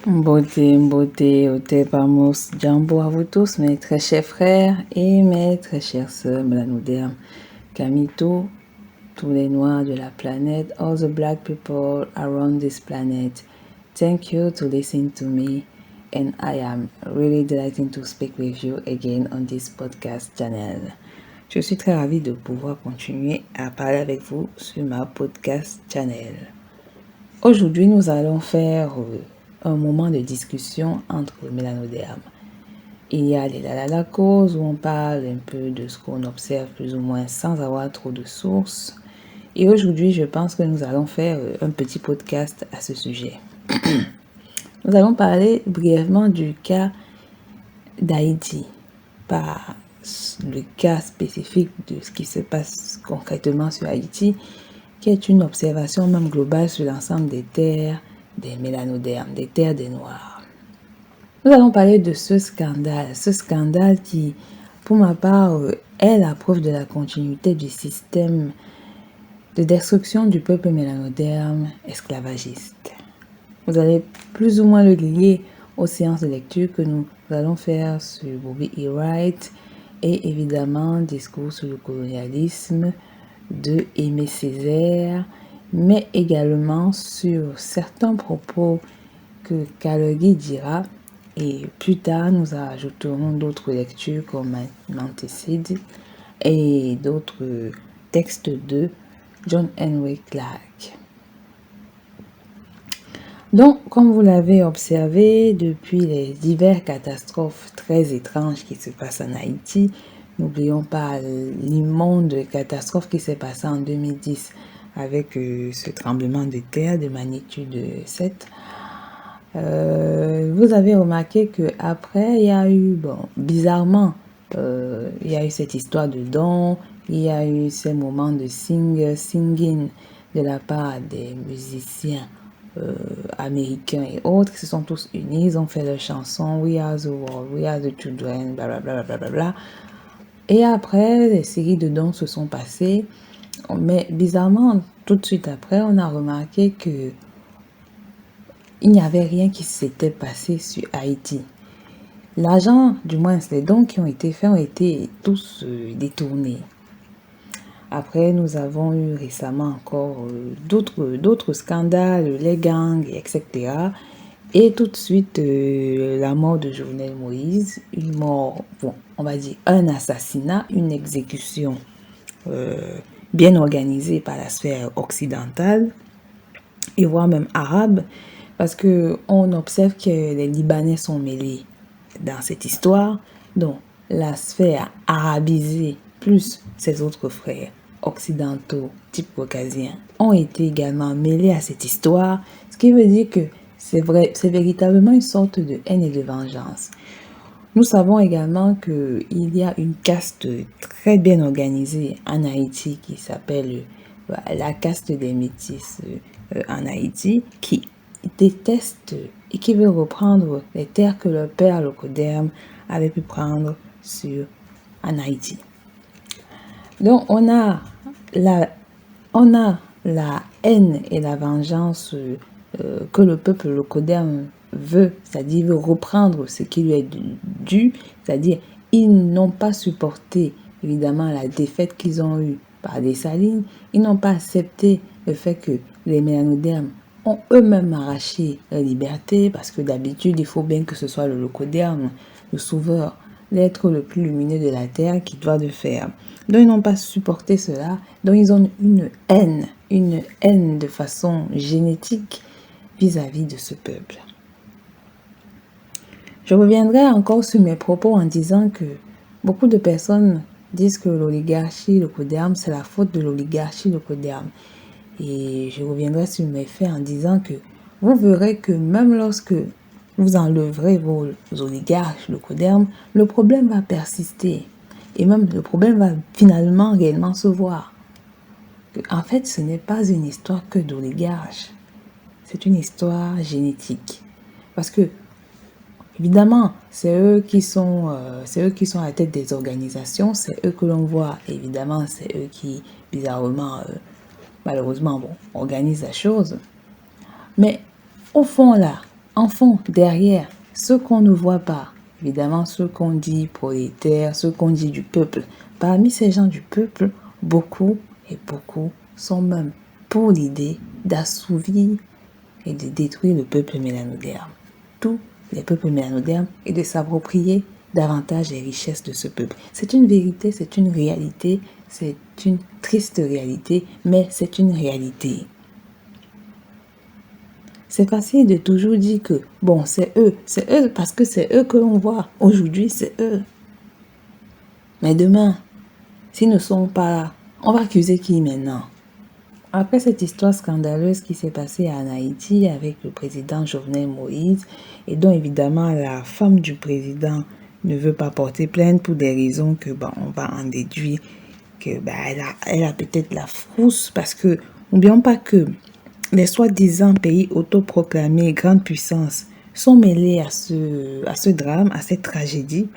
Beauté, Otepamos, Jambo à vous tous, mes très chers frères et mes très chères sœurs, Melanoderm, Kamito, tous les noirs de la planète, all the black people around this planet. Thank you to listen to me, and I am really delighted to speak with you again on this podcast channel. Je suis très ravie de pouvoir continuer à parler avec vous sur ma podcast channel. Aujourd'hui, nous allons faire un moment de discussion entre Melanoderm. Il y a les la cause où on parle un peu de ce qu'on observe plus ou moins sans avoir trop de sources. Et aujourd'hui, je pense que nous allons faire un petit podcast à ce sujet. Nous allons parler brièvement du cas d'Haïti, pas le cas spécifique de ce qui se passe concrètement sur Haïti, qui est une observation même globale sur l'ensemble des terres des Melanodermes, des terres des Noirs. Nous allons parler de ce scandale qui, pour ma part, est la preuve de la continuité du système de destruction du peuple mélanoderme esclavagiste. Vous allez plus ou moins le lier aux séances de lecture que nous allons faire sur Bobby E. Wright et évidemment Discours sur le colonialisme de Aimé Césaire, mais également sur certains propos que Kalogi dira, et plus tard nous ajouterons d'autres lectures comme Manticide et d'autres textes de John Henry Clark. Donc, comme vous l'avez observé, depuis les diverses catastrophes très étranges qui se passent en Haïti, n'oublions pas l'immonde catastrophe qui s'est passée en 2010 avec ce tremblement de terre de magnitude 7. Vous avez remarqué qu'après, il y a eu, bizarrement, il y a eu cette histoire de dons, il y a eu ces moments de singing de la part des musiciens américains et autres qui se sont tous unis, ils ont fait leur chanson We Are the World, We Are the Children, blablabla. Et après, les séries de dons se sont passées, mais bizarrement, tout de suite après, on a remarqué que il n'y avait rien qui s'était passé sur Haïti. L'argent, du moins les dons qui ont été faits, ont été tous détournés. Après, nous avons eu récemment encore d'autres scandales, les gangs, etc. Et tout de suite, la mort de Jovenel Moïse, une mort, on va dire un assassinat, une exécution bien organisée par la sphère occidentale, et voire même arabe, parce qu'on observe que les Libanais sont mêlés dans cette histoire, donc la sphère arabisée plus ses autres frères occidentaux, type caucasiens, ont été également mêlés à cette histoire, ce qui veut dire que c'est véritablement une sorte de haine et de vengeance. Nous savons également qu'il y a une caste très bien organisée en Haïti qui s'appelle la caste des métis en Haïti, qui déteste et qui veut reprendre les terres que leur père, le Coderme, avait pu prendre en Haïti. Donc on a la haine et la vengeance que le peuple Lokoderme veut, c'est-à-dire veut reprendre ce qui lui est dû, c'est-à-dire ils n'ont pas supporté évidemment la défaite qu'ils ont eue par Dessalines, ils n'ont pas accepté le fait que les Mélanodermes ont eux-mêmes arraché la liberté, parce que d'habitude il faut bien que ce soit le Lokoderme, le sauveur, l'être le plus lumineux de la terre qui doit le faire. Donc ils n'ont pas supporté cela, donc ils ont une haine de façon génétique vis-à-vis de ce peuple. Je reviendrai encore sur mes propos en disant que beaucoup de personnes disent que l'oligarchie Lokoderme, c'est la faute de l'oligarchie Lokoderme. Et je reviendrai sur mes faits en disant que vous verrez que même lorsque vous enleverez vos oligarches Lokoderme, le problème va persister. Et même le problème va finalement réellement se voir. En fait, ce n'est pas une histoire que d'oligarches. C'est une histoire génétique. Parce que, évidemment, c'est eux qui sont à la tête des organisations, c'est eux que l'on voit. Évidemment, c'est eux qui, bizarrement, malheureusement, organisent la chose. Mais au fond, là, en fond, derrière, ce qu'on ne voit pas, évidemment, ce qu'on dit prolétaires, ce qu'on dit du peuple. Parmi ces gens du peuple, beaucoup sont même pour l'idée d'assouvir et de détruire le peuple mélanoderme. Tous les peuples mélanodermes et de s'approprier davantage les richesses de ce peuple. C'est une vérité, c'est une réalité, c'est une triste réalité, mais c'est une réalité. C'est facile de toujours dire que, bon, c'est eux parce que c'est eux que l'on voit. Aujourd'hui, c'est eux. Mais demain, s'ils ne sont pas là, on va accuser qui maintenant? Après cette histoire scandaleuse qui s'est passée en Haïti avec le président Jovenel Moïse, et dont évidemment la femme du président ne veut pas porter plainte pour des raisons que, on va en déduire que elle a peut-être la frousse, parce que n'oublions pas que les soi-disant pays autoproclamés grande puissance sont mêlés à ce drame, à cette tragédie,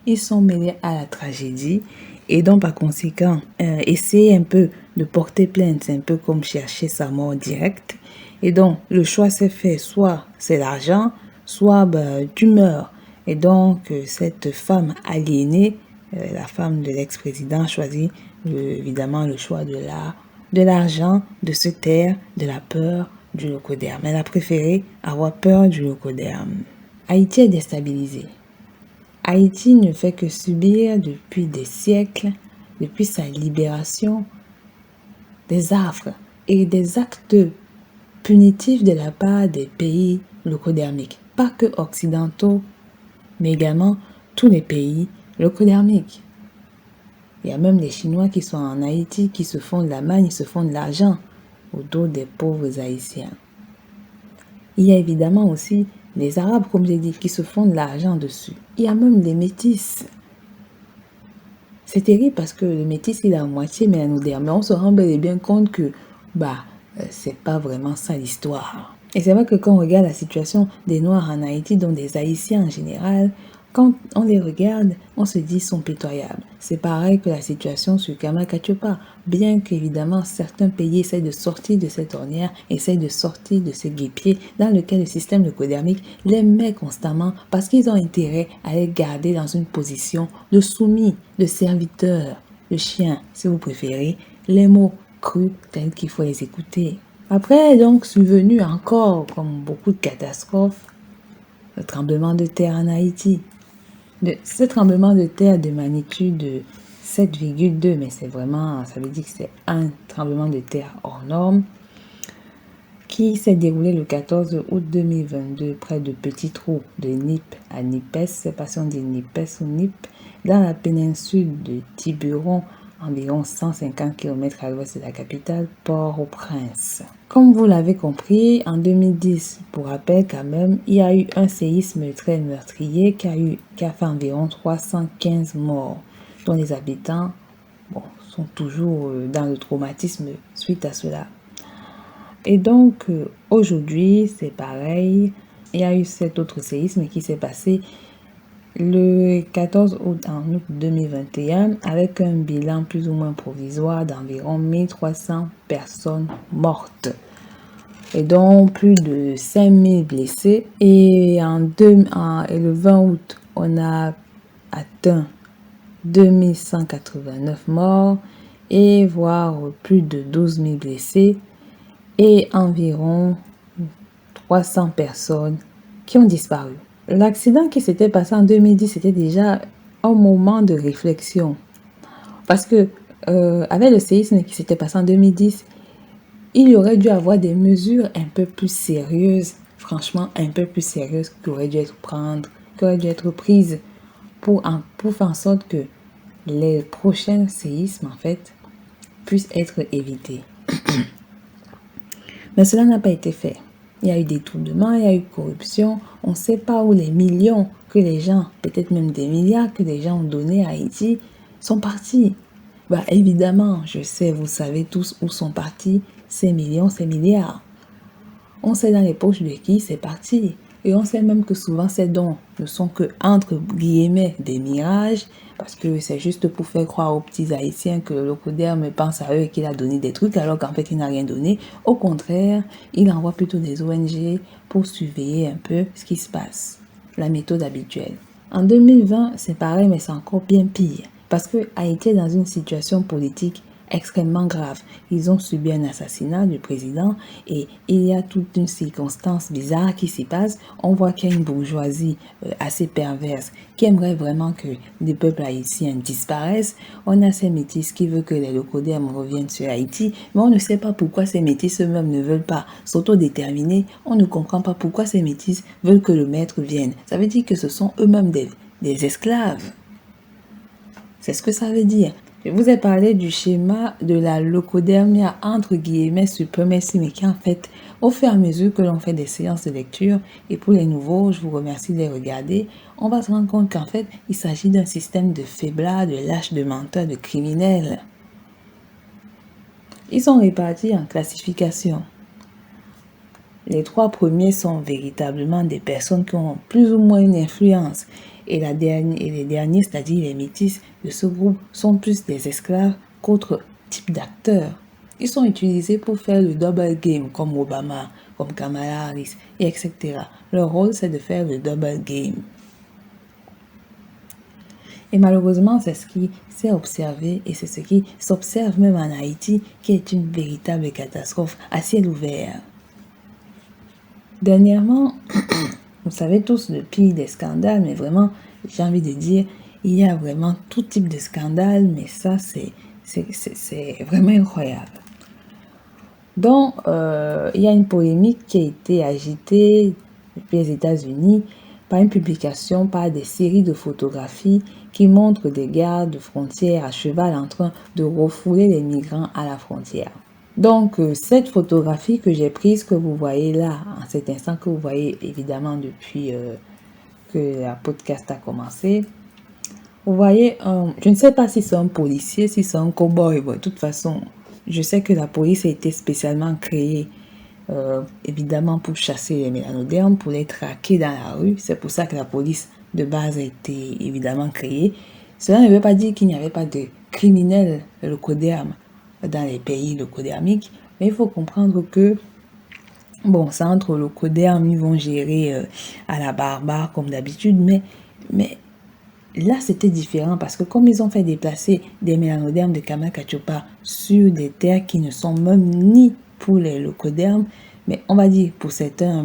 Ils sont mêlés à la tragédie et donc par conséquent, essayer un peu de porter plainte, c'est un peu comme chercher sa mort directe. Et donc, le choix s'est fait, soit c'est l'argent, soit tu meurs. Et donc, cette femme aliénée, la femme de l'ex-président, a choisi évidemment le choix de l'argent, de se taire, de la peur du locoderme. Elle a préféré avoir peur du locoderme. Haïti est déstabilisé. Haïti ne fait que subir depuis des siècles, depuis sa libération, des affres et des actes punitifs de la part des pays locodermiques. Pas que occidentaux, mais également tous les pays locodermiques. Il y a même les Chinois qui sont en Haïti, qui se font de la manne, ils se font de l'argent au dos des pauvres Haïtiens. Il y a évidemment aussi les Arabes, comme j'ai dit, qui se font de l'argent dessus. Il y a même les métis. C'est terrible parce que le métis, il est à moitié mélanoderme. Mais on se rend bel et bien compte que c'est pas vraiment ça l'histoire. Et c'est vrai que quand on regarde la situation des Noirs en Haïti, donc des Haïtiens en général, quand on les regarde, on se dit qu'ils sont pitoyables. C'est pareil que la situation sur Kamakatchopa. Bien qu'évidemment, certains pays essayent de sortir de cette ornière, essayent de sortir de ce guêpier dans lequel le système locodermique les met constamment parce qu'ils ont intérêt à les garder dans une position de soumis, de serviteur, de chien, si vous préférez, les mots crus tels qu'il faut les écouter. Après, donc, survenu encore, comme beaucoup de catastrophes, le tremblement de terre en Haïti. Ce tremblement de terre de magnitude 7,2, mais c'est vraiment, ça veut dire que c'est un tremblement de terre hors norme, qui s'est déroulé le 14 août 2022 près de Petit Trou de Nip à Nipes, je sais pas si on dit Nipes ou Nip, dans la péninsule de Tiburon, environ 150 km à l'ouest de la capitale, Port-au-Prince. Comme vous l'avez compris, en 2010, pour rappel quand même, il y a eu un séisme très meurtrier qui a fait environ 315 morts, dont les habitants sont toujours dans le traumatisme suite à cela. Et donc, aujourd'hui, c'est pareil, il y a eu cet autre séisme qui s'est passé le 14 août en août 2021 avec un bilan plus ou moins provisoire d'environ 1300 personnes mortes et donc plus de 5000 blessés. Et le 20 août, on a atteint 2189 morts et voire plus de 12 000 blessés et environ 300 personnes qui ont disparu. L'accident qui s'était passé en 2010, c'était déjà un moment de réflexion. Parce que avec le séisme qui s'était passé en 2010, il y aurait dû avoir des mesures un peu plus sérieuses, franchement un peu plus sérieuses, qui auraient dû être prises pour faire en sorte que les prochains séismes, en fait, puissent être évités. Mais cela n'a pas été fait. Il y a eu détournement, il y a eu corruption. On ne sait pas où les millions que les gens, peut-être même des milliards que les gens ont donnés à Haïti, sont partis. Évidemment, je sais, vous savez tous où sont partis ces millions, ces milliards. On sait dans les poches de qui c'est parti. Et on sait même que souvent ces dons ne sont que, entre guillemets, des mirages, parce que c'est juste pour faire croire aux petits Haïtiens que le Locoderme pense à eux et qu'il a donné des trucs, alors qu'en fait, il n'a rien donné. Au contraire, il envoie plutôt des ONG pour surveiller un peu ce qui se passe. La méthode habituelle. En 2020, c'est pareil, mais c'est encore bien pire. Parce que Haïti est dans une situation politique extrêmement grave. Ils ont subi un assassinat du président et il y a toute une circonstance bizarre qui s'y passe. On voit qu'il y a une bourgeoisie assez perverse qui aimerait vraiment que les peuples haïtiens disparaissent. On a ces métis qui veulent que les Locodermes reviennent sur Haïti, mais on ne sait pas pourquoi ces métis eux-mêmes ne veulent pas s'autodéterminer. On ne comprend pas pourquoi ces métis veulent que le maître vienne. Ça veut dire que ce sont eux-mêmes des esclaves. C'est ce que ça veut dire. Je vous ai parlé du schéma de la locodermia entre guillemets suprématie, mais qui en fait, au fur et à mesure que l'on fait des séances de lecture, et pour les nouveaux, je vous remercie de les regarder, on va se rendre compte qu'en fait, il s'agit d'un système de faiblards, de lâches, de menteurs, de criminels. Ils sont répartis en classifications. Les 3 premiers sont véritablement des personnes qui ont plus ou moins une influence. Et les derniers, c'est-à-dire les métis de ce groupe, sont plus des esclaves qu'autres types d'acteurs. Ils sont utilisés pour faire le double game, comme Obama, comme Kamala Harris, et etc. Leur rôle, c'est de faire le double game. Et malheureusement, c'est ce qui s'est observé et c'est ce qui s'observe même en Haïti, qui est une véritable catastrophe à ciel ouvert. Dernièrement, vous savez tous depuis des scandales, mais vraiment, j'ai envie de dire, il y a vraiment tout type de scandale, mais ça, c'est vraiment incroyable. Donc, il y a une polémique qui a été agitée depuis les États-Unis par une publication, par des séries de photographies qui montrent des gardes frontières à cheval en train de refouler les migrants à la frontière. Donc, cette photographie que j'ai prise, que vous voyez là, en cet instant, que vous voyez évidemment depuis que la podcast a commencé, vous voyez, je ne sais pas si c'est un policier, si c'est un cow-boy. Bon, de toute façon, je sais que la police a été spécialement créée, évidemment, pour chasser les mélanodermes, pour les traquer dans la rue. C'est pour ça que la police de base a été évidemment créée. Cela ne veut pas dire qu'il n'y avait pas de criminels locodermes dans les pays locodermiques, mais il faut comprendre que, bon, ça entre locodermes, ils vont gérer à la barbare comme d'habitude, mais là, c'était différent parce que comme ils ont fait déplacer des mélanodermes de Kama-Kachopa sur des terres qui ne sont même ni pour les locodermes, mais on va dire pour certains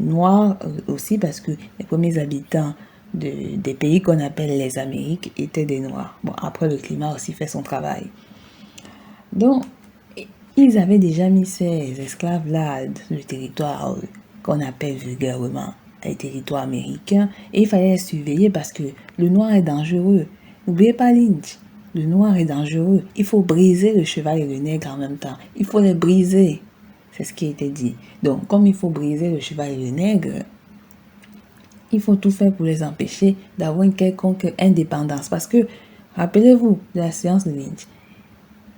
noirs aussi, parce que les premiers habitants des pays qu'on appelle les Amériques étaient des noirs. Bon, après, le climat aussi fait son travail. Donc, ils avaient déjà mis ces esclaves-là sur le territoire qu'on appelle vulgairement les territoires américains, et il fallait les surveiller parce que le noir est dangereux. N'oubliez pas Lynch, le noir est dangereux. Il faut briser le cheval et le nègre en même temps. Il faut les briser. C'est ce qui a été dit. Donc, comme il faut briser le cheval et le nègre, il faut tout faire pour les empêcher d'avoir une quelconque indépendance. Parce que, rappelez-vous de la séance de Lynch,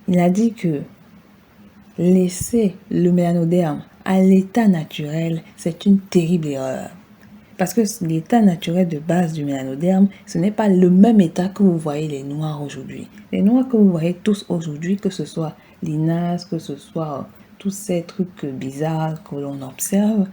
il a dit que laisser le mélanoderme à l'état naturel, c'est une terrible erreur. Parce que l'état naturel de base du mélanoderme, ce n'est pas le même état que vous voyez les noirs aujourd'hui. Les noirs que vous voyez tous aujourd'hui, que ce soit l'INAS, que ce soit tous ces trucs bizarres que l'on observe,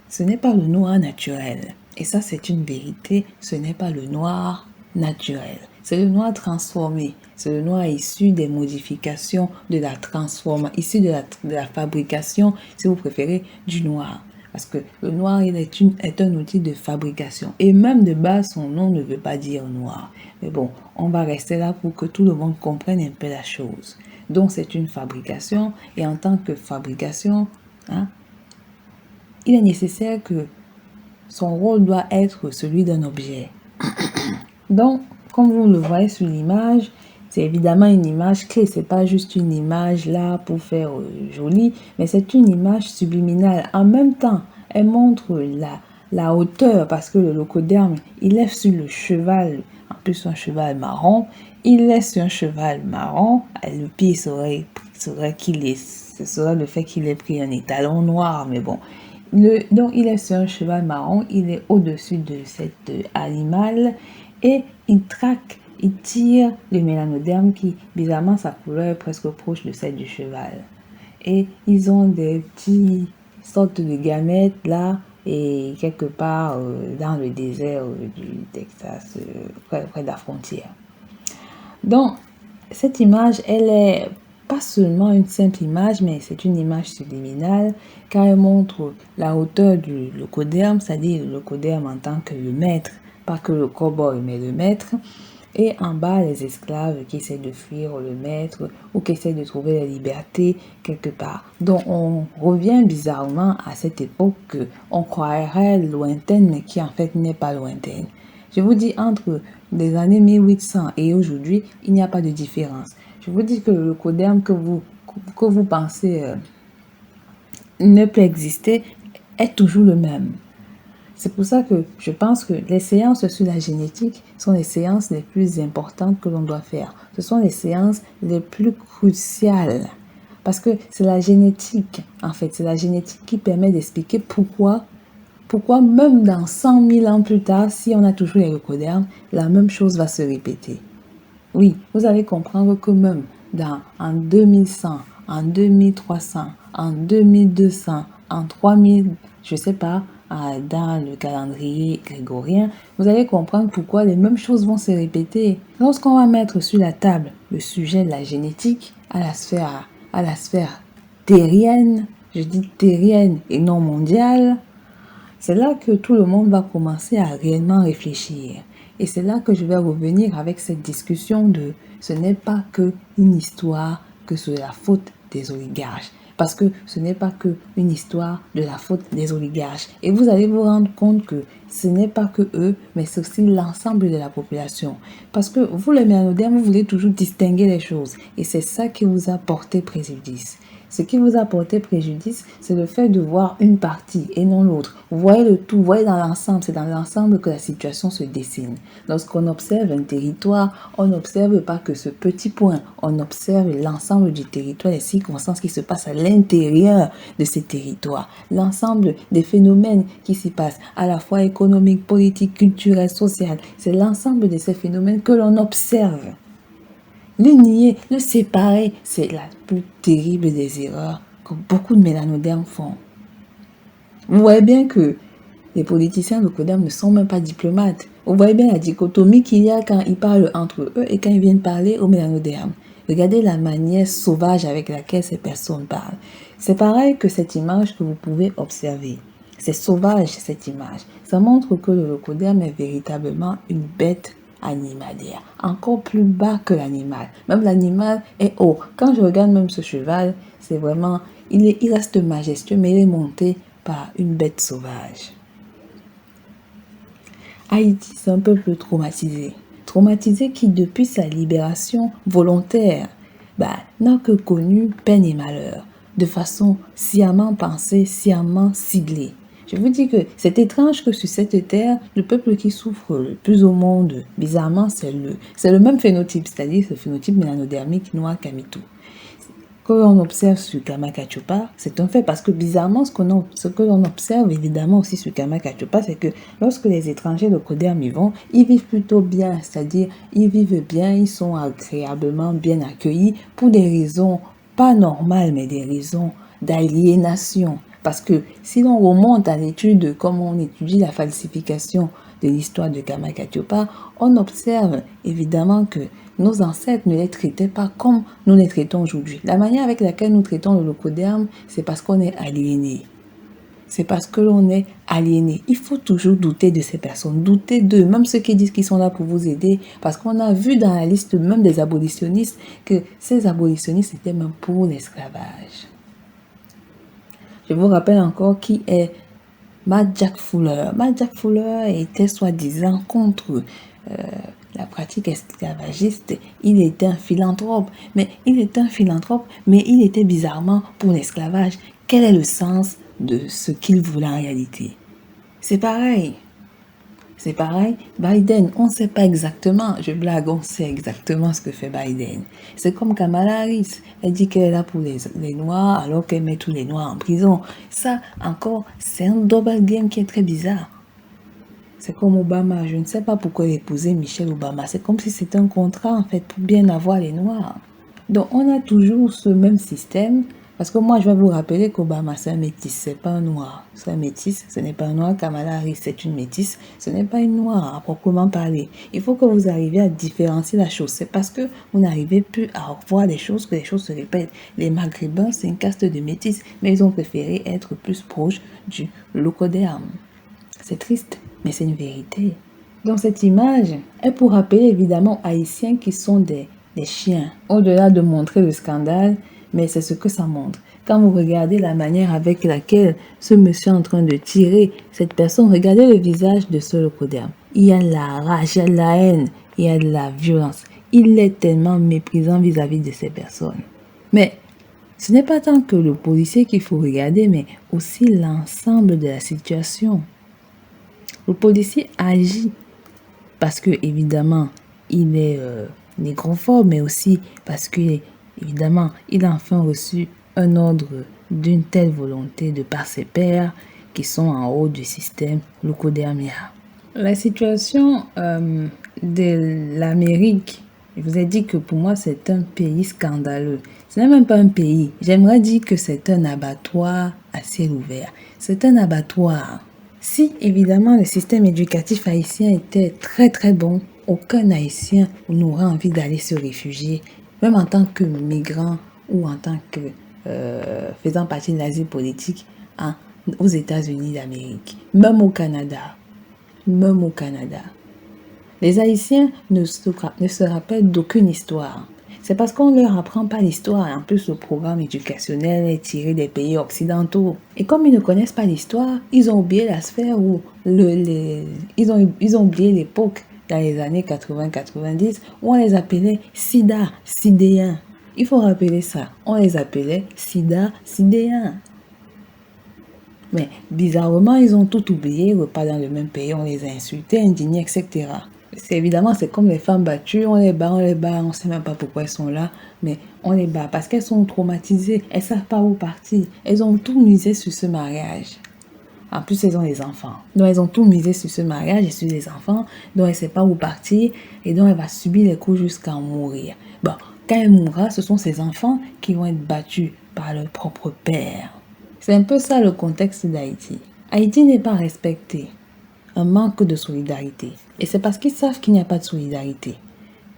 ce n'est pas le noir naturel. Et ça, c'est une vérité, ce n'est pas le noir naturel. C'est le noir transformé. C'est le noir issu des modifications, de la transformation, issu de la fabrication, si vous préférez, du noir. Parce que le noir, il est un outil de fabrication. Et même de base, son nom ne veut pas dire noir. Mais bon, on va rester là pour que tout le monde comprenne un peu la chose. Donc, c'est une fabrication. Et en tant que fabrication, il est nécessaire que son rôle doit être celui d'un objet. Donc, comme vous le voyez sur l'image, c'est évidemment une image clé. C'est pas juste une image là pour faire joli, mais c'est une image subliminale. En même temps, elle montre la hauteur parce que le locoderme, il est sur le cheval, en plus un cheval marron. Il est sur un cheval marron. Le pire serait ce serait le fait qu'il ait pris un étalon noir, mais bon. Donc, il est sur un cheval marron, il est au-dessus de cet animal et il traque, il tire le mélanoderme qui, bizarrement, sa couleur est presque proche de celle du cheval. Et ils ont des petits sortes de gamètes là, et quelque part dans le désert du Texas, près de la frontière. Donc, cette image, elle est pas seulement une simple image, mais c'est une image subliminale, car elle montre la hauteur du locoderme, c'est-à-dire le locoderme en tant que le maître, pas que le cow-boy, mais le maître, et en bas, les esclaves qui essaient de fuir le maître ou qui essaient de trouver la liberté quelque part. Donc, on revient bizarrement à cette époque qu'on croirait lointaine, mais qui en fait n'est pas lointaine. Je vous dis, entre les années 1800 et aujourd'hui, il n'y a pas de différence. Je vous dis que le locoderme que vous pensez ne peut exister est toujours le même. C'est pour ça que je pense que les séances sur la génétique sont les séances les plus importantes que l'on doit faire. Ce sont les séances les plus cruciales. Parce que c'est la génétique, en fait, c'est la génétique qui permet d'expliquer pourquoi même dans 100 000 ans plus tard, si on a toujours les locodermes, la même chose va se répéter. Oui, vous allez comprendre que même en 2100, en 2300, en 2200, en 3000, je ne sais pas, dans le calendrier grégorien, vous allez comprendre pourquoi les mêmes choses vont se répéter. Lorsqu'on va mettre sur la table le sujet de la génétique à la sphère terrienne, je dis terrienne et non mondiale, c'est là que tout le monde va commencer à réellement réfléchir. Et c'est là que je vais revenir avec cette discussion de ce n'est pas que une histoire que c'est la faute des oligarches. Parce que ce n'est pas que une histoire de la faute des oligarches. Et vous allez vous rendre compte que ce n'est pas que eux, mais c'est aussi l'ensemble de la population. Parce que vous, les mélanodermes, vous voulez toujours distinguer les choses. Et c'est ça qui vous a porté préjudice. Ce qui vous a porté préjudice, c'est le fait de voir une partie et non l'autre. Vous voyez le tout, vous voyez dans l'ensemble, c'est dans l'ensemble que la situation se dessine. Lorsqu'on observe un territoire, on n'observe pas que ce petit point, on observe l'ensemble du territoire, les circonstances qui se passent à l'intérieur de ces territoires, l'ensemble des phénomènes qui s'y passent, à la fois économiques, politiques, culturels, sociaux. C'est l'ensemble de ces phénomènes que l'on observe. Le nier, le séparer, c'est la plus terrible des erreurs que beaucoup de mélanodermes font. Vous voyez bien que les politiciens locodermes ne sont même pas diplomates. Vous voyez bien la dichotomie qu'il y a quand ils parlent entre eux et quand ils viennent parler aux mélanodermes. Regardez la manière sauvage avec laquelle ces personnes parlent. C'est pareil que cette image que vous pouvez observer. C'est sauvage cette image. Ça montre que le locoderme est véritablement une bête animalière, encore plus bas que l'animal. Même l'animal est haut. Quand je regarde même ce cheval, c'est vraiment, il reste majestueux, mais il est monté par une bête sauvage. Haïti, c'est un peuple traumatisé. Traumatisé qui, depuis sa libération volontaire, n'a que connu peine et malheur, de façon sciemment pensée, sciemment ciblée. Je vous dis que c'est étrange que sur cette terre, le peuple qui souffre le plus au monde, bizarrement, c'est le même phénotype, c'est-à-dire ce phénotype mélanodermique noir Kamitou. Que l'on observe sur Kama-Kachopa, c'est un fait parce que bizarrement, ce que l'on observe évidemment aussi sur Kama-Kachopa, c'est que lorsque les étrangers locodermes y vont, ils vivent plutôt bien, c'est-à-dire ils vivent bien, ils sont agréablement bien accueillis pour des raisons pas normales, mais des raisons d'aliénation. Parce que si l'on remonte à l'étude, comme on étudie la falsification de l'histoire de Kama-Kachopa, on observe évidemment que nos ancêtres ne les traitaient pas comme nous les traitons aujourd'hui. La manière avec laquelle nous traitons le locoderme, c'est parce qu'on est aliéné. C'est parce que l'on est aliéné. Il faut toujours douter de ces personnes, douter d'eux, même ceux qui disent qu'ils sont là pour vous aider, parce qu'on a vu dans la liste même des abolitionnistes que ces abolitionnistes étaient même pour l'esclavage. Je vous rappelle encore qui est Mad Jack Fuller. Mad Jack Fuller était soi-disant contre la pratique esclavagiste. Il était un philanthrope, mais il était bizarrement pour l'esclavage. Quel est le sens de ce qu'il voulait en réalité? C'est pareil. C'est pareil, Biden, on ne sait pas exactement, je blague, on sait exactement ce que fait Biden. C'est comme Kamala Harris, elle dit qu'elle est là pour les Noirs alors qu'elle met tous les Noirs en prison. Ça, encore, c'est un double game qui est très bizarre. C'est comme Obama, je ne sais pas pourquoi il épousait Michelle Obama. C'est comme si c'était un contrat en fait pour bien avoir les Noirs. Donc on a toujours ce même système. Parce que moi je vais vous rappeler qu'Obama c'est un métis, c'est pas un noir. C'est un métis, ce n'est pas un noir. Kamala Harris c'est une métisse, ce n'est pas une noire à proprement parler. Il faut que vous arriviez à différencier la chose. C'est parce que vous n'arrivez plus à voir les choses que les choses se répètent. Les Maghrébins c'est une caste de métis, mais ils ont préféré être plus proches du Lokoderm. C'est triste, mais c'est une vérité. Donc cette image est pour rappeler évidemment aux Haïtiens qui sont des chiens. Au-delà de montrer le scandale, mais c'est ce que ça montre. Quand vous regardez la manière avec laquelle ce monsieur est en train de tirer cette personne, regardez le visage de ce Lokoderm. Il y a de la rage, il y a de la haine, il y a de la violence. Il est tellement méprisant vis-à-vis de ces personnes. Mais ce n'est pas tant que le policier qu'il faut regarder, mais aussi l'ensemble de la situation. Le policier agit parce que, évidemment, il est négrophobe, mais aussi parce que, évidemment, il a enfin reçu un ordre d'une telle volonté de par ses pairs qui sont en haut du système Lokodermia. La situation de l'Amérique, je vous ai dit que pour moi, c'est un pays scandaleux. Ce n'est même pas un pays. J'aimerais dire que c'est un abattoir à ciel ouvert. C'est un abattoir. Si, évidemment, le système éducatif haïtien était très très bon, aucun Haïtien n'aurait envie d'aller se réfugier, même en tant que migrant ou en tant que faisant partie de l'asile politique aux États-Unis d'Amérique, même au Canada. Même au Canada. Les Haïtiens ne se rappellent d'aucune histoire. C'est parce qu'on ne leur apprend pas l'histoire. En plus, le programme éducationnel est tiré des pays occidentaux. Et comme ils ne connaissent pas l'histoire, ils ont oublié la sphère où ils ont oublié l'époque dans les années 80-90 où on les appelait Sida, Sidéens. Il faut rappeler ça. On les appelait Sida, Sidéens. Mais bizarrement, ils ont tout oublié, repas dans le même pays, on les a insultés, indignés, etc. Évidemment, c'est comme les femmes battues, on les bat, on ne sait même pas pourquoi elles sont là, mais on les bat parce qu'elles sont traumatisées, elles ne savent pas où partir. Elles ont tout misé sur ce mariage. En plus, elles ont des enfants. Donc, elles ont tout misé sur ce mariage et sur les enfants, donc elles ne savent pas où partir et donc elle va subir les coups jusqu'à en mourir. Bon, quand elle mourra, ce sont ses enfants qui vont être battus par leur propre père. C'est un peu ça le contexte d'Haïti. Haïti n'est pas respecté. Un manque de solidarité. Et c'est parce qu'ils savent qu'il n'y a pas de solidarité.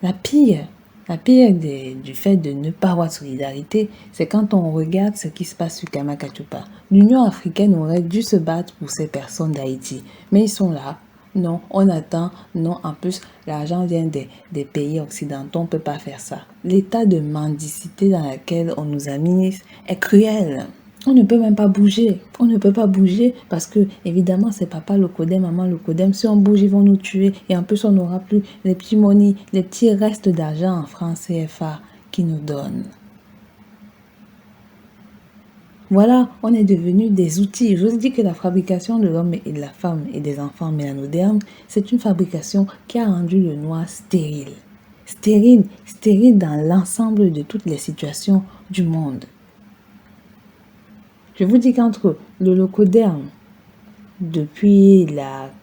La pire du fait de ne pas avoir de solidarité, c'est quand on regarde ce qui se passe sur Kamakachupa. L'Union africaine aurait dû se battre pour ces personnes d'Haïti. Mais ils sont là. Non, on attend. Non, en plus, l'argent vient des pays occidentaux. On ne peut pas faire ça. L'état de mendicité dans lequel on nous a mis est cruel. On ne peut même pas bouger. On ne peut pas bouger parce que, évidemment, c'est papa Lokodem, maman Lokodem. Si on bouge, ils vont nous tuer. Et en plus, on n'aura plus les petits monnaies, les petits restes d'argent en francs CFA qu'ils nous donnent. Voilà, on est devenus des outils. Je vous dis que la fabrication de l'homme et de la femme et des enfants mélanodermes, c'est une fabrication qui a rendu le noir stérile. Stérile dans l'ensemble de toutes les situations du monde. Je vous dis qu'entre le Lokoderm, depuis le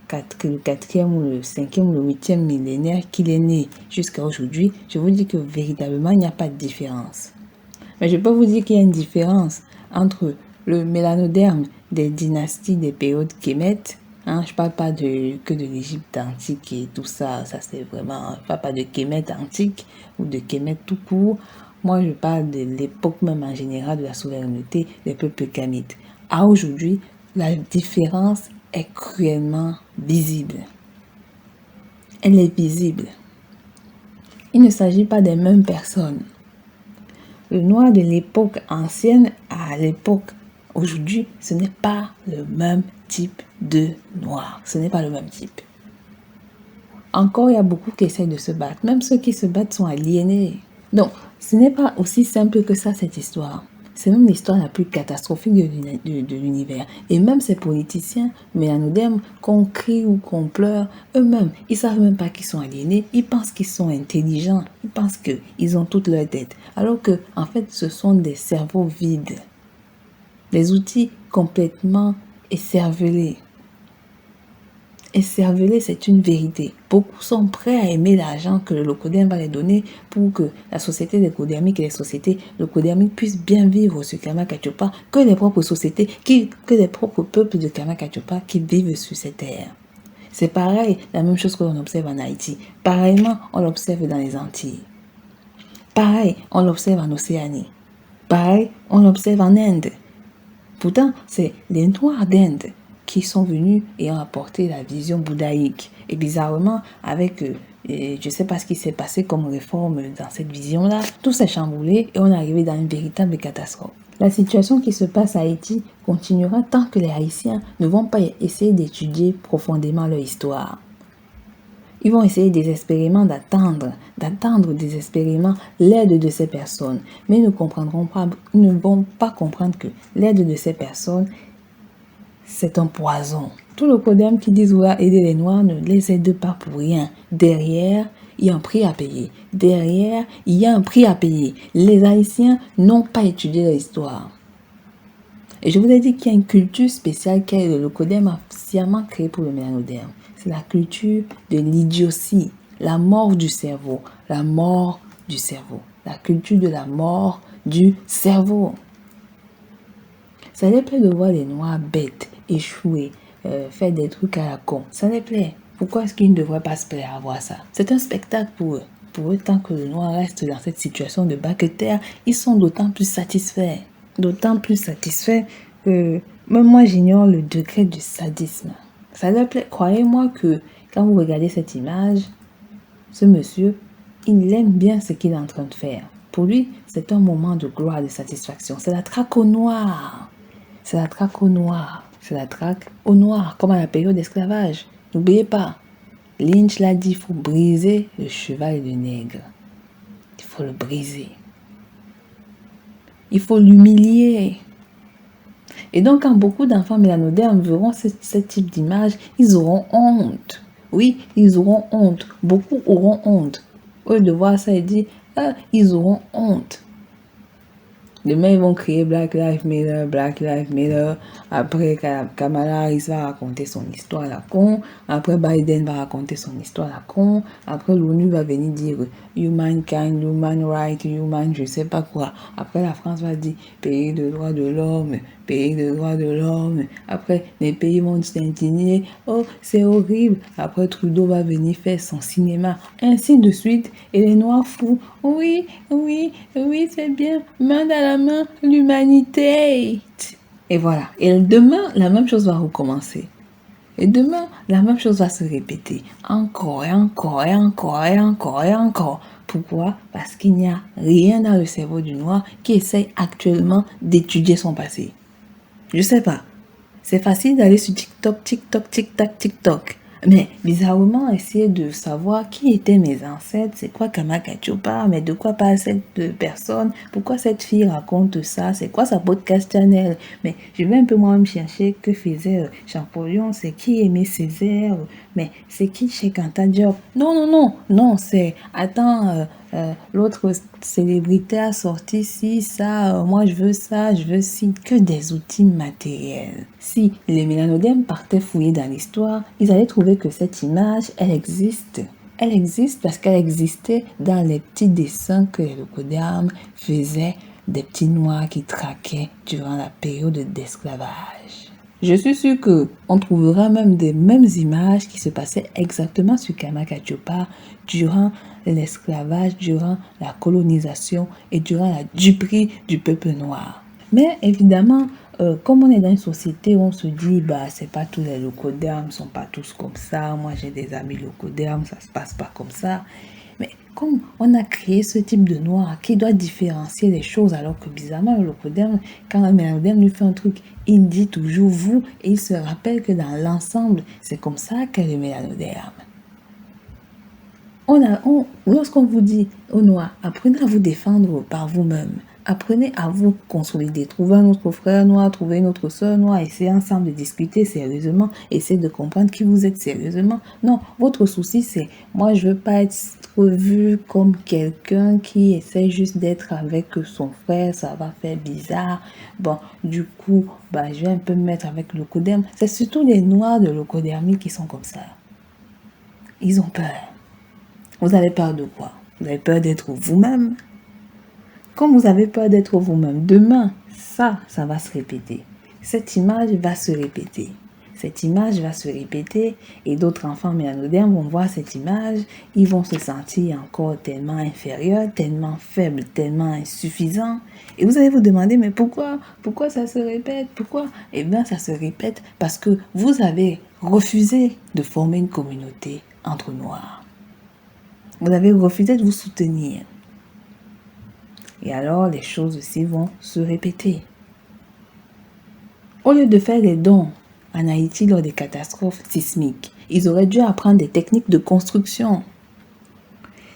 4e ou le 5e ou le 8e millénaire qu'il est né jusqu'à aujourd'hui, je vous dis que véritablement, il n'y a pas de différence. Mais je peux vous dire qu'il y a une différence entre le mélanoderme des dynasties des périodes Kémètes. Je ne parle pas que de l'Égypte antique et tout ça. Ça c'est vraiment... Je ne parle pas de Kémètes antique ou de Kémètes tout court. Moi, je parle de l'époque même en général de la souveraineté des peuples kémites. À aujourd'hui, la différence est cruellement visible. Elle est visible. Il ne s'agit pas des mêmes personnes. Le noir de l'époque ancienne à l'époque aujourd'hui, ce n'est pas le même type de noir. Ce n'est pas le même type. Encore, il y a beaucoup qui essayent de se battre. Même ceux qui se battent sont aliénés. Donc, ce n'est pas aussi simple que ça, cette histoire. C'est même l'histoire la plus catastrophique de l'univers. Et même ces politiciens mélanodermes, qu'on crie ou qu'on pleure, eux-mêmes, ils savent même pas qu'ils sont aliénés. Ils pensent qu'ils sont intelligents. Ils pensent qu'ils ont toute leur tête. Alors que, en fait, ce sont des cerveaux vides. Des outils complètement écervelés. Écervelés, c'est une vérité. Beaucoup sont prêts à aimer l'argent que le locoderme va les donner pour que la société locodermique et les sociétés locodermiques puissent bien vivre sur Karma-Kachopa, que les propres sociétés, que les propres peuples de Karma-Kachopa qui vivent sur cette terre. C'est pareil, la même chose que l'on observe en Haïti. Pareillement, on l'observe dans les Antilles. Pareil, on l'observe en Océanie. Pareil, on l'observe en Inde. Pourtant, c'est les Noirs d'Inde qui sont venus et ont apporté la vision bouddhaïque. Et bizarrement, avec, je ne sais pas ce qui s'est passé comme réforme dans cette vision-là, tout s'est chamboulé et on est arrivé dans une véritable catastrophe. La situation qui se passe à Haïti continuera tant que les Haïtiens ne vont pas essayer d'étudier profondément leur histoire. Ils vont essayer désespérément d'attendre désespérément l'aide de ces personnes. Mais ils ne vont pas comprendre que l'aide de ces personnes, c'est un poison. Tout le codem qui dit vouloir aider les Noirs ne les aide pas pour rien. Derrière, il y a un prix à payer. Derrière, il y a un prix à payer. Les Haïtiens n'ont pas étudié l'histoire. Et je vous ai dit qu'il y a une culture spéciale que le codem a sciemment créée pour le mélanoderme. C'est la culture de l'idiotie, la mort du cerveau, la mort du cerveau. La culture de la mort du cerveau. Ça les plaît de voir les Noirs bêtes, échouer, faire des trucs à la con. Ça les plaît. Pourquoi est-ce qu'ils ne devraient pas se plaire à voir ça? C'est un spectacle pour eux. Pour eux, tant que le Noir reste dans cette situation de bas que terre, ils sont d'autant plus satisfaits. D'autant plus satisfaits que même moi, j'ignore le degré du sadisme. Ça leur plaît. Croyez-moi que quand vous regardez cette image, ce monsieur, il aime bien ce qu'il est en train de faire. Pour lui, c'est un moment de gloire, de satisfaction. C'est la traque au noir. C'est la traque au noir. C'est la traque au noir, comme à la période d'esclavage. N'oubliez pas, Lynch l'a dit, il faut briser le cheval du nègre. Il faut le briser. Il faut l'humilier. Et donc, quand beaucoup d'enfants mélanodermes verront ce type d'image, ils auront honte. Oui, ils auront honte. Beaucoup auront honte. Au lieu de voir ça et dire, ils auront honte. Demain, ils vont crier Black Lives Matter, Black Lives Matter. Après, Kamala Harris va raconter son histoire à la con. Après, Biden va raconter son histoire à la con. Après, l'ONU va venir dire Humankind, Human Rights, Human, je sais pas quoi. Après, la France va dire pays de droits de l'homme, pays de droits de l'homme. Après, les pays vont s'indigner. Oh, c'est horrible. Après, Trudeau va venir faire son cinéma. Ainsi de suite. Et les Noirs fous. Oui, c'est bien. Main dans la main, l'humanité. Et voilà. Et demain, la même chose va recommencer. Et demain, la même chose va se répéter. Encore et encore et encore et encore et encore. Pourquoi? Parce qu'il n'y a rien dans le cerveau du Noir qui essaye actuellement d'étudier son passé. Je sais pas. C'est facile d'aller sur TikTok. Mais bizarrement, essayer de savoir qui étaient mes ancêtres, c'est quoi Karma-Kachopa, mais de quoi parle cette personne, pourquoi cette fille raconte ça, c'est quoi sa podcast channel. Mais je vais un peu moi-même chercher que faisait Champollion, c'est qui Aimé Césaire, mais c'est qui Cheikh Anta Diop. Non, c'est, attends, l'autre célébrité a sorti ci, ça, moi je veux ça, je veux ci, que des outils matériels. Si les mélanodermes partaient fouiller dans l'histoire, ils allaient trouver que cette image, elle existe. Elle existe parce qu'elle existait dans les petits dessins que les locodermes faisaient des petits noirs qui traquaient durant la période d'esclavage. Je suis sûre qu'on trouvera même des mêmes images qui se passaient exactement sur Karma-Kachopa durant l'esclavage, durant la colonisation et durant la duperie du peuple noir. Mais évidemment, comme on est dans une société où on se dit, c'est pas tous les locodermes, sont pas tous comme ça, moi j'ai des amis locodermes, ça se passe pas comme ça. Mais comme on a créé ce type de noir qui doit différencier les choses, alors que bizarrement, le locoderme, quand un mélanoderme lui fait un truc, il dit toujours vous, et il se rappelle que dans l'ensemble, c'est comme ça qu'est le mélanoderme. Lorsqu'on vous dit aux noirs, apprenez à vous défendre par vous-même, Apprenez à vous consolider. Trouvez un autre frère noir, trouvez une autre soeur noire, essayez ensemble de discuter sérieusement, essayez de comprendre qui vous êtes sérieusement. Non, votre souci c'est, moi je veux pas être vu comme quelqu'un qui essaie juste d'être avec son frère, ça va faire bizarre. Bon, du coup, je vais un peu me mettre avec l'Ocoderm. C'est surtout les noirs de l'Ocodermie qui sont comme ça. Ils ont peur. Vous avez peur de quoi? Vous avez peur d'être vous-même? Quand vous avez peur d'être vous-même, demain, ça va se répéter. Cette image va se répéter. Cette image va se répéter et d'autres enfants mélanodermes vont voir cette image, ils vont se sentir encore tellement inférieurs, tellement faibles, tellement insuffisants. Et vous allez vous demander, mais pourquoi ça se répète? Pourquoi? Eh bien, ça se répète parce que vous avez refusé de former une communauté entre noirs. Vous avez refusé de vous soutenir. Et alors, les choses aussi vont se répéter. Au lieu de faire des dons en Haïti lors des catastrophes sismiques, ils auraient dû apprendre des techniques de construction.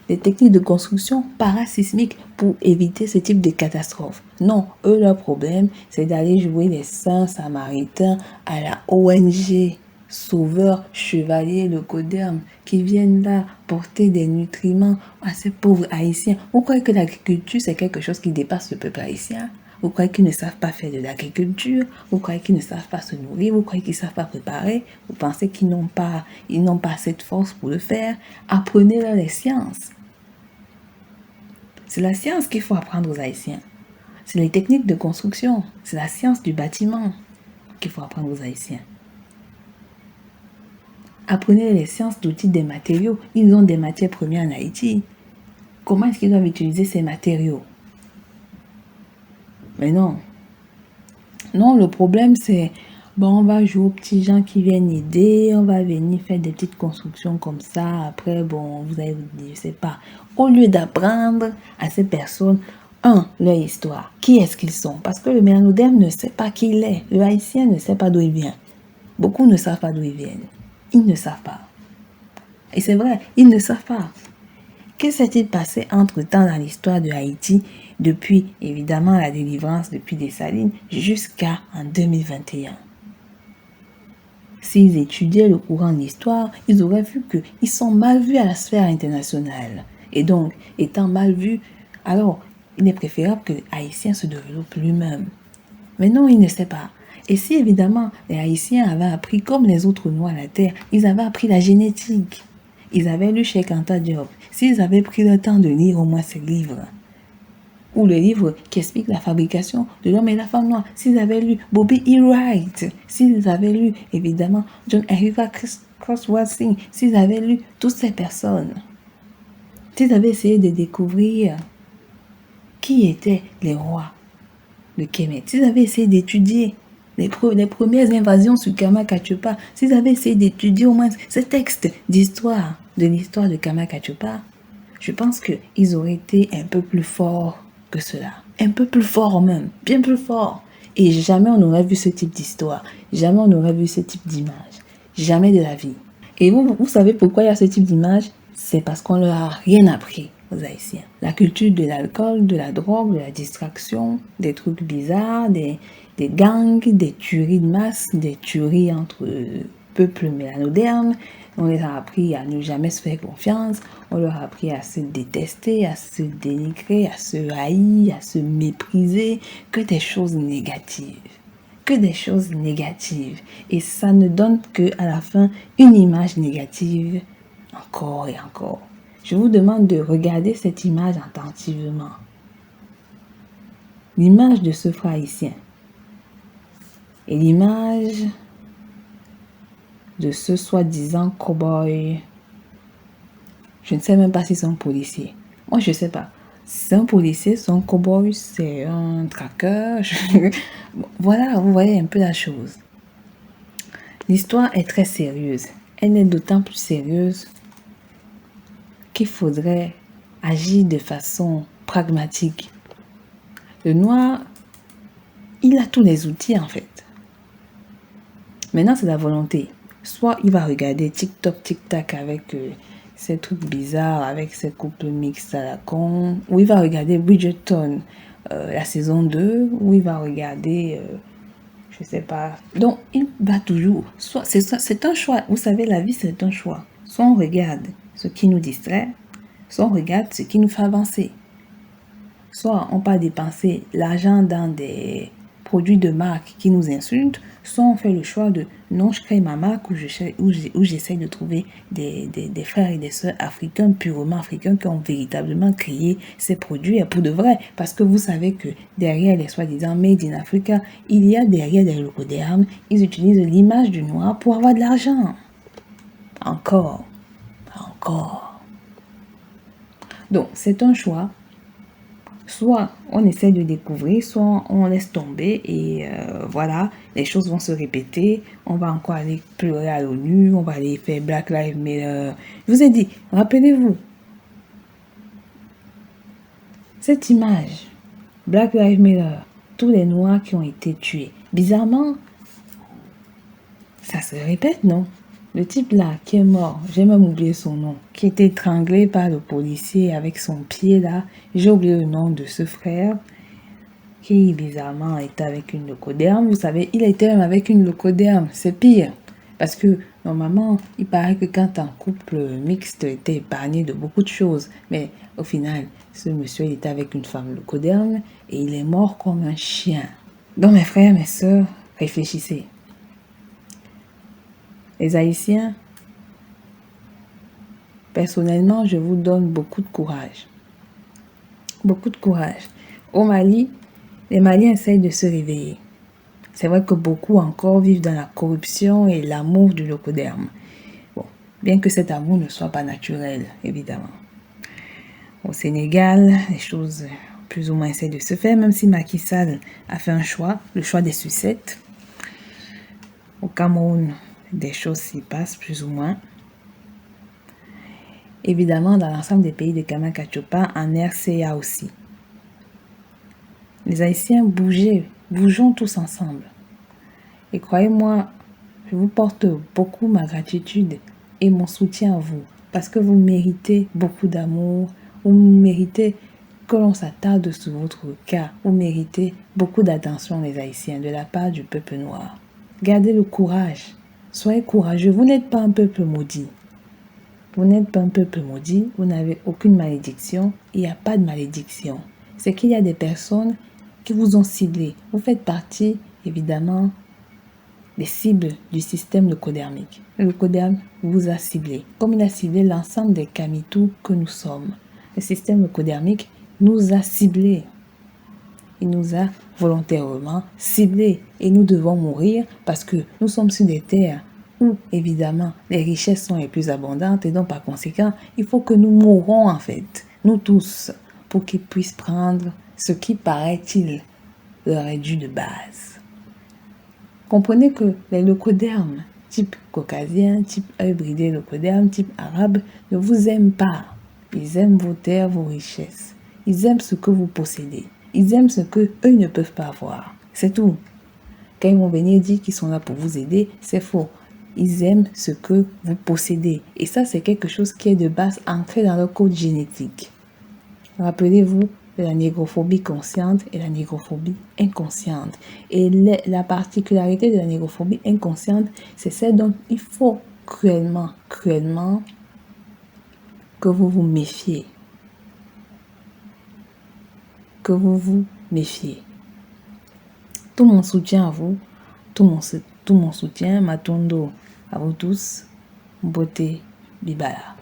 Des techniques de construction parasismiques pour éviter ce type de catastrophe. Non, eux, leur problème, c'est d'aller jouer les saints samaritains à la ONG Sauveur Chevalier l'Ocoderm qui viennent là porter des nutriments à ces pauvres haïtiens. Vous croyez que l'agriculture c'est quelque chose qui dépasse le peuple haïtien? Vous croyez qu'ils ne savent pas faire de l'agriculture? Vous croyez qu'ils ne savent pas se nourrir? Vous croyez qu'ils ne savent pas préparer? Vous pensez qu'ils n'ont pas cette force pour le faire? Apprenez-leur les sciences. C'est la science qu'il faut apprendre aux Haïtiens. C'est les techniques de construction. C'est la science du bâtiment qu'il faut apprendre aux Haïtiens. Apprenez les sciences d'outils des matériaux. Ils ont des matières premières en Haïti. Comment est-ce qu'ils doivent utiliser ces matériaux? Mais non. Non, le problème c'est, on va jouer aux petits gens qui viennent aider, on va venir faire des petites constructions comme ça. Après, vous allez vous dire, je sais pas. Au lieu d'apprendre à ces personnes, leur histoire. Qui est-ce qu'ils sont? Parce que le mélanoderme ne sait pas qui il est. Le haïtien ne sait pas d'où il vient. Beaucoup ne savent pas d'où ils viennent. Ils ne savent pas. Et c'est vrai, ils ne savent pas. Que s'est-il passé entre-temps dans l'histoire de Haïti depuis, évidemment, la délivrance depuis Dessalines jusqu'à en 2021? S'ils étudiaient le courant de l'histoire, ils auraient vu qu'ils sont mal vus à la sphère internationale. Et donc, étant mal vus, alors, il est préférable que les Haïtiens se développent lui-même. Mais non, il ne sait pas. Et si, évidemment, les Haïtiens avaient appris, comme les autres Noirs à la Terre, ils avaient appris la génétique. Ils avaient lu Cheikh Anta Diop. S'ils avaient pris le temps de lire au moins ces livres, ou le livre qui explique la fabrication de l'homme et la femme noire, s'ils avaient lu Bobby E. Wright, s'ils avaient lu, évidemment, John Henry Crosswell, s'ils avaient lu toutes ces personnes, s'ils avaient essayé de découvrir qui étaient les rois de Kemet, s'ils avaient essayé d'étudier les premières invasions sur Kama-Kachopa, s'ils avaient essayé d'étudier au moins ces textes d'histoire, de l'histoire de Kama-Kachopa, je pense qu'ils auraient été un peu plus forts que cela. Un peu plus forts même, bien plus forts. Et jamais on n'aurait vu ce type d'histoire, jamais on n'aurait vu ce type d'image. Jamais de la vie. Et vous savez pourquoi il y a ce type d'image? C'est parce qu'on leur a rien appris aux Haïtiens. La culture de l'alcool, de la drogue, de la distraction, des trucs bizarres, des gangs, des tueries de masse, des tueries entre peuples mélanodermes. On les a appris à ne jamais se faire confiance. On leur a appris à se détester, à se dénigrer, à se haïr, à se mépriser. Que des choses négatives. Que des choses négatives. Et ça ne donne qu'à la fin une image négative. Encore et encore. Je vous demande de regarder cette image attentivement. L'image de ce frère haïtien. Et l'image de ce soi-disant cow-boy. Je ne sais même pas si c'est un policier. Moi, je ne sais pas. C'est un policier, c'est un cow-boy, c'est un traqueur. Voilà, vous voyez un peu la chose. L'histoire est très sérieuse. Elle est d'autant plus sérieuse qu'il faudrait agir de façon pragmatique. Le noir, il a tous les outils en fait. Maintenant, c'est la volonté. Soit il va regarder TikTok, TikTok avec ces trucs bizarres, avec ces couples mixtes à la con, ou il va regarder Bridgerton, la saison 2 où il va regarder, je sais pas. Donc, il va toujours, soit c'est un choix. Vous savez, la vie, c'est un choix. Soit on regarde ce qui nous distrait, soit on regarde ce qui nous fait avancer. Soit on peut dépenser l'argent dans des produits de marque qui nous insultent, soit on fait le choix de non, je crée ma marque où j'essaie de trouver des frères et des sœurs africains, purement africains, qui ont véritablement créé ces produits et pour de vrai. Parce que vous savez que derrière les soi-disant Made in Africa, il y a derrière des logos d'armes, ils utilisent l'image du noir pour avoir de l'argent. Encore. Donc, c'est un choix. Soit on essaie de découvrir, soit on laisse tomber et voilà, les choses vont se répéter. On va encore aller pleurer à l'ONU, on va aller faire Black Lives Matter. Je vous ai dit, rappelez-vous, cette image, Black Lives Matter, tous les Noirs qui ont été tués. Bizarrement, ça se répète, non? Le type là qui est mort, j'ai même oublié son nom, qui était étranglé par le policier avec son pied là, j'ai oublié le nom de ce frère, qui bizarrement était avec une leucoderme. Vous savez, il était même avec une leucoderme, c'est pire. Parce que normalement, il paraît que quand un couple mixte était épargné de beaucoup de choses, mais au final, ce monsieur il était avec une femme leucoderme et il est mort comme un chien. Donc mes frères, mes sœurs, réfléchissez. Les Haïtiens, personnellement, je vous donne beaucoup de courage. Beaucoup de courage. Au Mali, les Maliens essayent de se réveiller. C'est vrai que beaucoup encore vivent dans la corruption et l'amour du leucoderme. Bon, bien que cet amour ne soit pas naturel, évidemment. Au Sénégal, les choses plus ou moins essaient de se faire, même si Macky Sall a fait un choix, le choix des sucettes. Au Cameroun, des choses s'y passent plus ou moins. Évidemment, dans l'ensemble des pays de Kamakachopa, en RCA aussi. Les Haïtiens, bougeons tous ensemble. Et croyez-moi, je vous porte beaucoup ma gratitude et mon soutien à vous. Parce que vous méritez beaucoup d'amour. Vous méritez que l'on s'attarde sur votre cas. Vous méritez beaucoup d'attention, les Haïtiens, de la part du peuple noir. Gardez le courage. Soyez courageux. Vous n'êtes pas un peuple maudit. Vous n'êtes pas un peuple maudit. Vous n'avez aucune malédiction. Il n'y a pas de malédiction. C'est qu'il y a des personnes qui vous ont ciblé. Vous faites partie, évidemment, des cibles du système leucodermique. Le leucoderme vous a ciblé, comme il a ciblé l'ensemble des Kamitou que nous sommes. Le système leucodermique nous a ciblés. Il nous a volontairement ciblés. Et nous devons mourir parce que nous sommes sur des terres où, évidemment, les richesses sont les plus abondantes. Et donc, par conséquent, il faut que nous mourons, en fait, nous tous, pour qu'ils puissent prendre ce qui, paraît-il, leur est dû de base. Comprenez que les leucodermes, type caucasien, type œil bridé leucoderme, type arabe, ne vous aiment pas. Ils aiment vos terres, vos richesses. Ils aiment ce que vous possédez. Ils aiment ce que eux ne peuvent pas avoir. C'est tout. Quand ils vont venir dire qu'ils sont là pour vous aider, c'est faux. Ils aiment ce que vous possédez. Et ça, c'est quelque chose qui est de base ancré dans leur code génétique. Rappelez-vous de la négrophobie consciente et la négrophobie inconsciente. Et la particularité de la négrophobie inconsciente, c'est celle dont il faut cruellement que vous vous méfiez. Que vous vous méfiez. Tout mon soutien à vous, tout mon soutien, Matondo, à vous tous, Beauté Bibala.